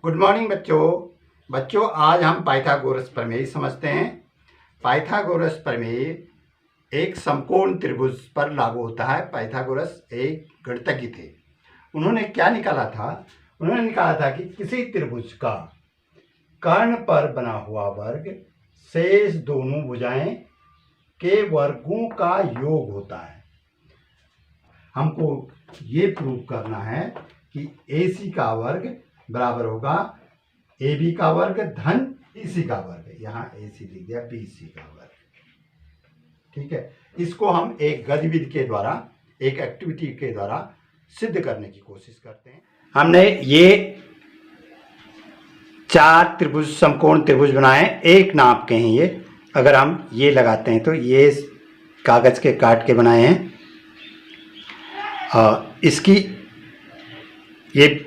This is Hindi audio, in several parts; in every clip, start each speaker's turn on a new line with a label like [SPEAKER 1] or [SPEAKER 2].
[SPEAKER 1] गुड मॉर्निंग बच्चों आज हम पाइथागोरस प्रमेय समझते हैं। पाइथागोरस प्रमेय एक समकोण त्रिभुज पर लागू होता है। पाइथागोरस एक गणितज्ञ थे। उन्होंने क्या निकाला था? उन्होंने निकाला था कि किसी त्रिभुज का कर्ण पर बना हुआ वर्ग शेष दोनों भुजाएं के वर्गों का योग होता है। हमको ये प्रूव करना है कि AC का वर्ग बराबर होगा AB का वर्ग धन EC का वर्ग। यहाँ AC लिख दिया, BC का वर्ग। ठीक है, इसको हम एक गतिविधि के द्वारा, एक एक्टिविटी के द्वारा सिद्ध करने की कोशिश करते हैं। हमने ये 4 त्रिभुज, समकोण त्रिभुज बनाए, एक नाप के हैं ये। अगर हम ये लगाते हैं तो ये कागज के काट के बनाए हैं। इसकी ये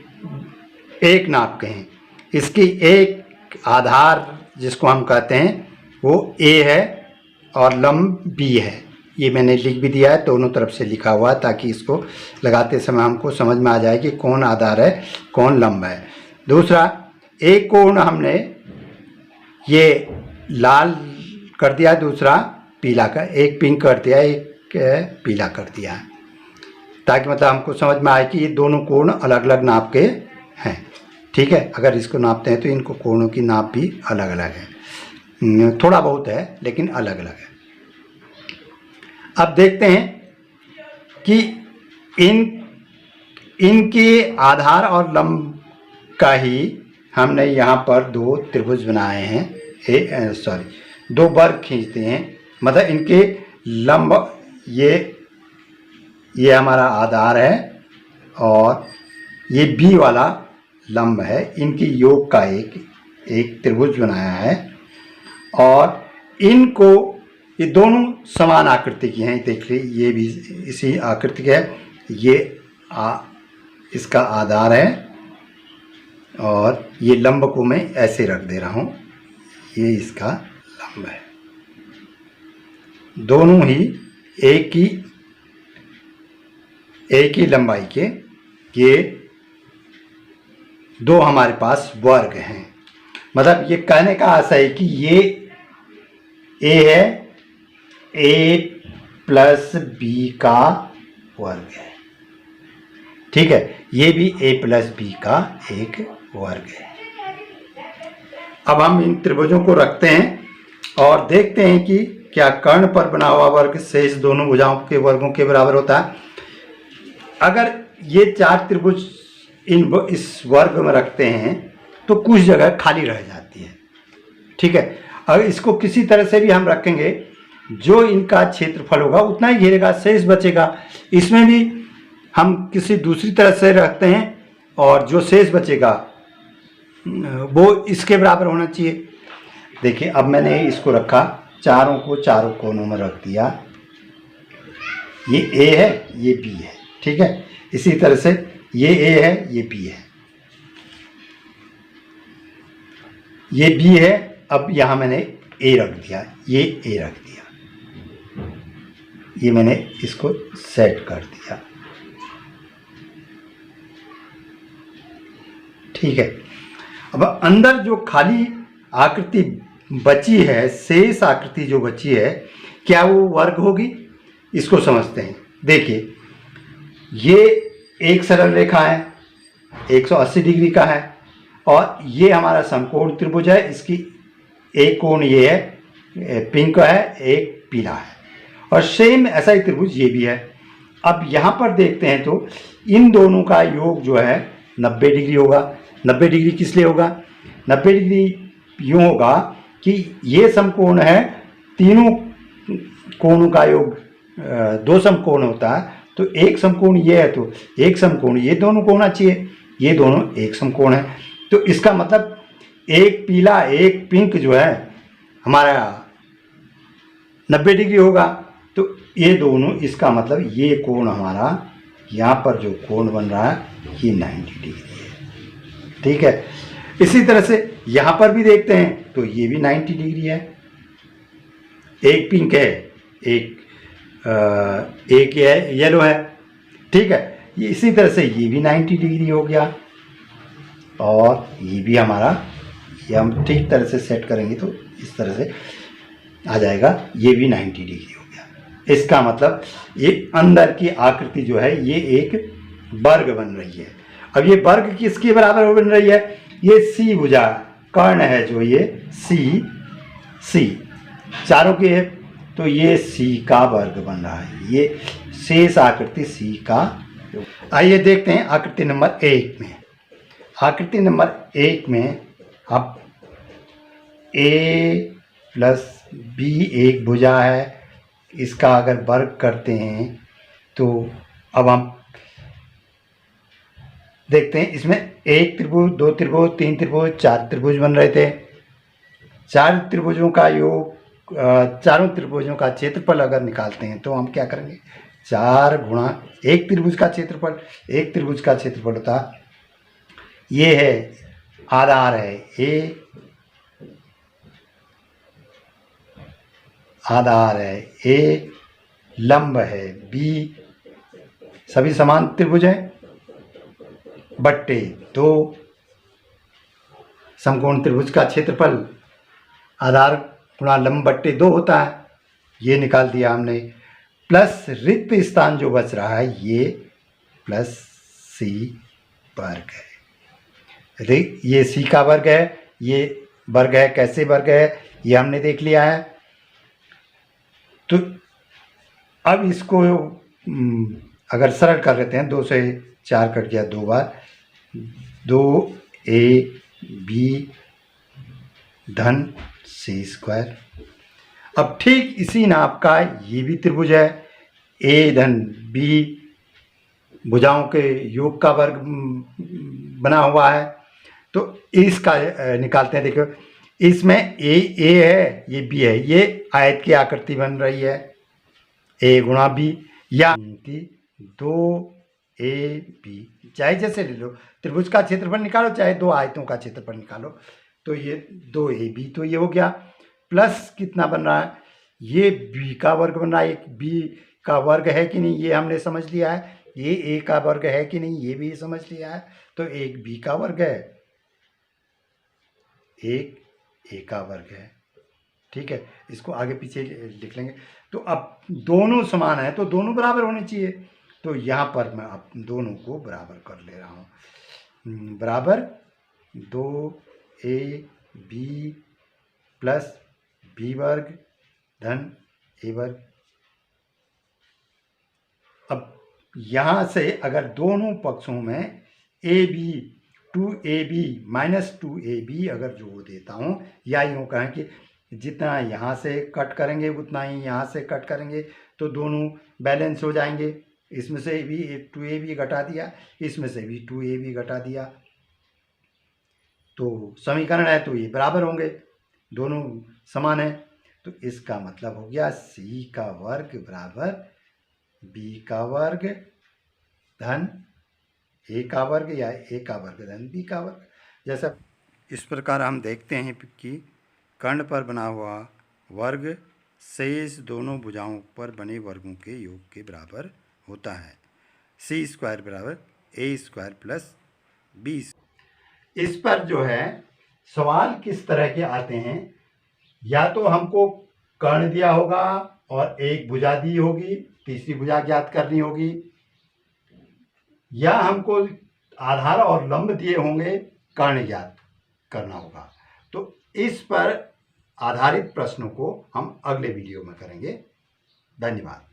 [SPEAKER 1] एक नाप के हैं। इसकी एक आधार जिसको हम कहते हैं वो A है और लंब B है। ये मैंने लिख भी दिया है, दोनों तरफ से लिखा हुआ, ताकि इसको लगाते समय हमको समझ में आ जाए कि कौन आधार है कौन लंब है। दूसरा, एक कोण हमने ये लाल कर दिया, दूसरा पीला कर, एक पिंक कर दिया, एक पीला कर दिया, ताकि मतलब हमको समझ में आए कि ये दोनों कोण अलग अलग नाप के हैं। ठीक है, अगर इसको नापते हैं तो इनको कोणों की नाप भी अलग अलग है, थोड़ा बहुत है लेकिन अलग अलग है। अब देखते हैं कि इनके आधार और लंब का ही हमने यहाँ पर 2 त्रिभुज बनाए हैं, दो वर्ग खींचते हैं। मतलब इनके लंब, ये हमारा आधार है और ये B वाला लंब है। इनकी योग का एक त्रिभुज बनाया है और इनको, ये दोनों समान आकृति की हैं। देख लीजिए, ये भी इसी आकृति का है। ये इसका आधार है और ये लंब को मैं ऐसे रख दे रहा हूँ, ये इसका लंब है। दोनों ही एक ही लंबाई के ये दो हमारे पास वर्ग हैं। मतलब ये कहने का आशय है कि ये A है, A प्लस B का वर्ग है। ठीक है, ये भी A प्लस B का एक वर्ग है। अब हम इन त्रिभुजों को रखते हैं और देखते हैं कि क्या कर्ण पर बना हुआ वर्ग शेष दोनों भुजाओं के वर्गों के बराबर होता है। अगर ये 4 त्रिभुज इस वर्ग में रखते हैं तो कुछ जगह खाली रह जाती है। ठीक है, अगर इसको किसी तरह से भी हम रखेंगे, जो इनका क्षेत्रफल होगा उतना ही घेरेगा, शेष बचेगा। इसमें भी हम किसी दूसरी तरह से रखते हैं और जो शेष बचेगा वो इसके बराबर होना चाहिए। देखिए, अब मैंने इसको रखा, चारों को चारों कोनों में रख दिया। ये A है, ये B है। ठीक है, इसी तरह से ये A है, ये B है, ये B है। अब यहाँ मैंने A रख दिया, ये A रख दिया, ये मैंने इसको सेट कर दिया। ठीक है, अब अंदर जो खाली आकृति बची है, शेष आकृति जो बची है, क्या वो वर्ग होगी? इसको समझते हैं। देखिए, ये एक सरल रेखा है, 180 डिग्री का है और ये हमारा समकोण त्रिभुज है। इसकी एक कोण ये है, पिंक है, एक पीला है, और सेम ऐसा ही त्रिभुज ये भी है। अब यहाँ पर देखते हैं तो इन दोनों का योग जो है 90 डिग्री होगा। 90 डिग्री किस लिए होगा? 90 डिग्री यूँ होगा कि ये समकोण है, तीनों कोणों का योग 2 समकोण होता है, तो एक समकोण ये है तो एक समकोण ये दोनों को होना चाहिए। ये दोनों एक समकोण है, तो इसका मतलब एक पीला एक पिंक जो है हमारा 90 डिग्री होगा। तो ये दोनों, इसका मतलब ये कोण हमारा, यहाँ पर जो कोण बन रहा है ये 90 डिग्री है। ठीक है, इसी तरह से यहाँ पर भी देखते हैं तो ये भी 90 डिग्री है। एक पिंक है, एक येलो है। ठीक है, इसी तरह से ये भी 90 डिग्री हो गया। और ये भी हमारा, ये हम ठीक तरह से सेट करेंगे तो इस तरह से आ जाएगा, ये भी 90 डिग्री हो गया। इसका मतलब ये अंदर की आकृति जो है ये एक वर्ग बन रही है। अब ये वर्ग किसके बराबर बन रही है? ये सी भुजा कर्ण है जो ये सी चारों की है, तो ये सी का वर्ग बन रहा है, ये शेष आकृति सी का। आइए देखते हैं आकृति नंबर 1 में। आकृति नंबर 1 में अब ए प्लस बी एक भुजा है, इसका अगर वर्ग करते हैं तो अब हम देखते हैं इसमें एक त्रिभुज, दो त्रिभुज, तीन त्रिभुज, चार त्रिभुज बन रहे थे। चार त्रिभुजों का योग, चारों त्रिभुजों का क्षेत्रफल अगर निकालते हैं तो हम क्या करेंगे? 4 गुणा एक त्रिभुज का क्षेत्रफल, एक त्रिभुज का क्षेत्रफल होता ये है, आधार है ए, आधार है ए, लंब है बी, सभी समान त्रिभुज हैं, बट्टे 2, समकोण त्रिभुज का क्षेत्रफल आधार गुणा लंब बट्टे 2 होता है, ये निकाल दिया हमने। प्लस रिक्त स्थान जो बच रहा है ये प्लस सी वर्ग है। ये सी का वर्ग है, ये वर्ग है, कैसे वर्ग है ये हमने देख लिया है। तो अब इसको अगर सरल कर लेते हैं, 2 से 4 कट गया 2 बार, 2ab धन सी स्क्वायर। अब ठीक इसी नाप का ये भी त्रिभुज है, ए धन बी भुजाओं के योग का वर्ग बना हुआ है, तो इसका निकालते हैं। देखो इसमें ए है, ये बी है, ये आयत की आकृति बन रही है, ए गुणा बी, या कि 2ab, चाहे जैसे ले लो, त्रिभुज का क्षेत्रफल निकालो चाहे 2 आयतों का क्षेत्रफल निकालो, तो ये 2ab, तो ये हो गया। प्लस कितना बन रहा है? ये b का वर्ग बन रहा है, एक b का वर्ग है कि नहीं ये हमने समझ लिया है, ये a का वर्ग है कि नहीं ये भी समझ लिया है, तो एक b का वर्ग है, एक a का वर्ग है। ठीक है, इसको आगे पीछे लिख लेंगे। तो अब दोनों समान है तो दोनों बराबर होने चाहिए, तो यहाँ पर मैं अब दोनों को बराबर कर ले रहा हूँ, बराबर 2ab प्लस बी वर्ग धन ए वर्ग। अब यहाँ से अगर दोनों पक्षों में A B 2ab minus 2ab अगर जोड़ देता हूँ, या यूँ कहें कि जितना यहाँ से कट करेंगे उतना ही यहाँ से कट करेंगे, तो दोनों बैलेंस हो जाएंगे। इसमें से भी 2ab घटा दिया, इसमें से भी 2ab घटा दिया, तो समीकरण है तो ये बराबर होंगे, दोनों समान है। तो इसका मतलब हो गया c का वर्ग बराबर b का वर्ग धन a का वर्ग, या a का वर्ग धन b का वर्ग। जैसा इस प्रकार हम देखते हैं कि कर्ण पर बना हुआ वर्ग शेष दोनों भुजाओं पर बने वर्गों के योग के बराबर होता है। सी स्क्वायर बराबर ए स्क्वायर प्लस बी। इस पर जो है सवाल किस तरह के आते हैं, या तो हमको कर्ण दिया होगा और एक भुजा दी होगी, तीसरी भुजा ज्ञात करनी होगी, या हमको आधार और लंब दिए होंगे, कर्ण ज्ञात करना होगा। तो इस पर आधारित प्रश्नों को हम अगले वीडियो में करेंगे। धन्यवाद।